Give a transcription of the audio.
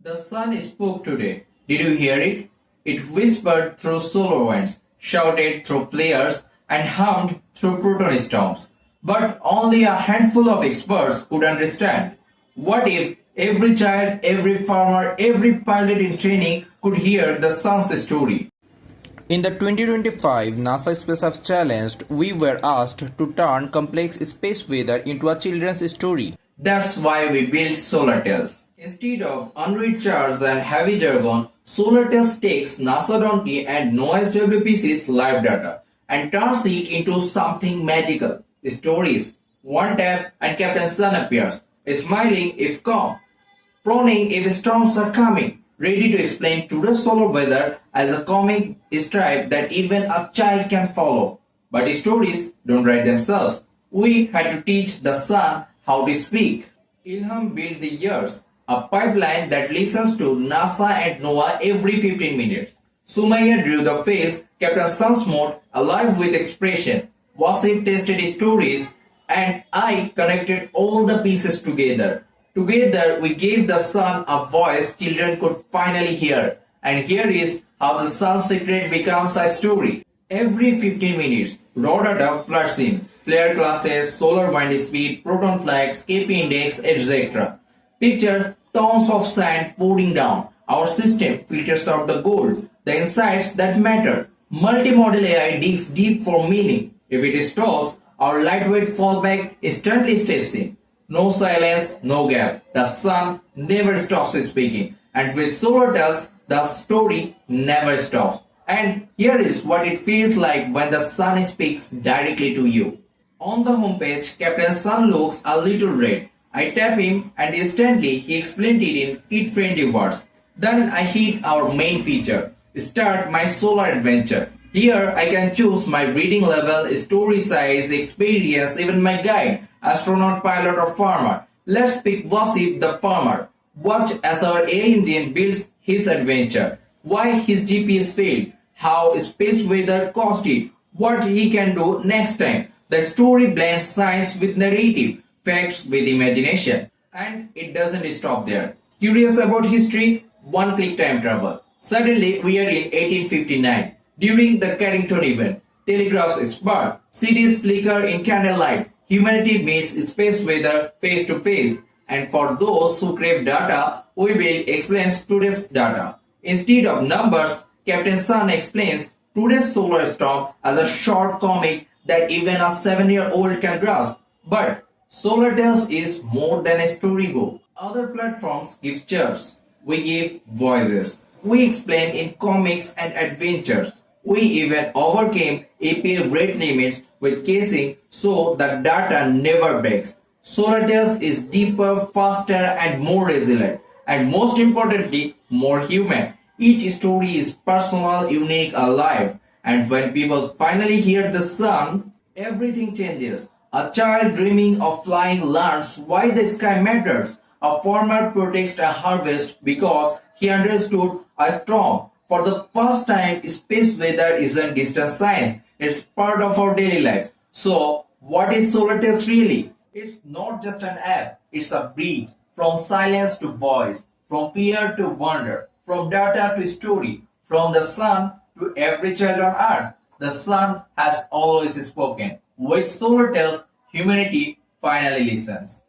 The sun spoke today. Did you hear it? It whispered through solar winds, shouted through flares, and hummed through proton storms. But only a handful of experts could understand. What if every child, every farmer, every pilot in training could hear the sun's story? In the 2025 NASA Space Challenge, we were asked to turn complex space weather into a children's story. That's why we built SolarTales. Instead of unread charts and heavy jargon, SolarTales takes NASA Donkey and NOAA's WPC's live data and turns it into something magical. Stories. One tap and Captain Sun appears, smiling if calm, frowning if storms are coming, ready to explain today's solar weather as a comic stripe that even a child can follow. But stories don't write themselves. We had to teach the sun how to speak. Ilham built the years, a pipeline that listens to NASA and NOAA every 15 minutes. Sumaya drew the face, Captain Sun's mode alive with expression. Wasif tested stories, and I connected all the pieces together. Together, we gave the sun a voice children could finally hear. And here is how the sun's secret becomes a story. Every 15 minutes, raw data floods in. Flare classes, solar wind speed, proton flags, KP index, etc. Picture tons of sand pouring down. Our system filters out the gold, the insights that matter. Multimodal AI digs deep for meaning. If it stalls, our lightweight fallback instantly steps in. No silence, no gap. The sun never stops speaking. And with SolarTales, the story never stops. And here is what it feels like when the sun speaks directly to you. On the homepage, Captain Sun looks a little red. I tap him and instantly he explained it in kid-friendly words. Then I hit our main feature, start my solar adventure. Here I can choose my reading level, story size, experience, even my guide, astronaut, pilot or farmer. Let's pick Wasif the farmer. Watch as our AI engine builds his adventure. Why his GPS failed, how space weather caused it, what he can do next time. The story blends science with narrative, facts with imagination. And it doesn't stop there. Curious about history? One-click time travel. Suddenly we are in 1859. During the Carrington event, telegraphs spark, cities flicker in candlelight, humanity meets space weather face to face. And for those who crave data, we will explain today's data. Instead of numbers, Captain Sun explains today's solar storm as a short comic that even a 7-year-old can grasp. But SolarTales is more than a storybook. Other platforms give charts. We give voices. We explain in comics and adventures. We even overcame API rate limits with casing so the data never breaks. SolarTales is deeper, faster and more resilient. And most importantly, more human. Each story is personal, unique, alive. And when people finally hear the sun, everything changes. A child dreaming of flying learns why the sky matters. A farmer protects a harvest because he understood a storm. For the first time, space weather isn't distant science. It's part of our daily lives. So, what is SolarTales really? It's not just an app. It's a bridge from silence to voice, from fear to wonder, from data to story, from the sun to every child on earth. The sun has always spoken. With SolarTales, humanity finally listens.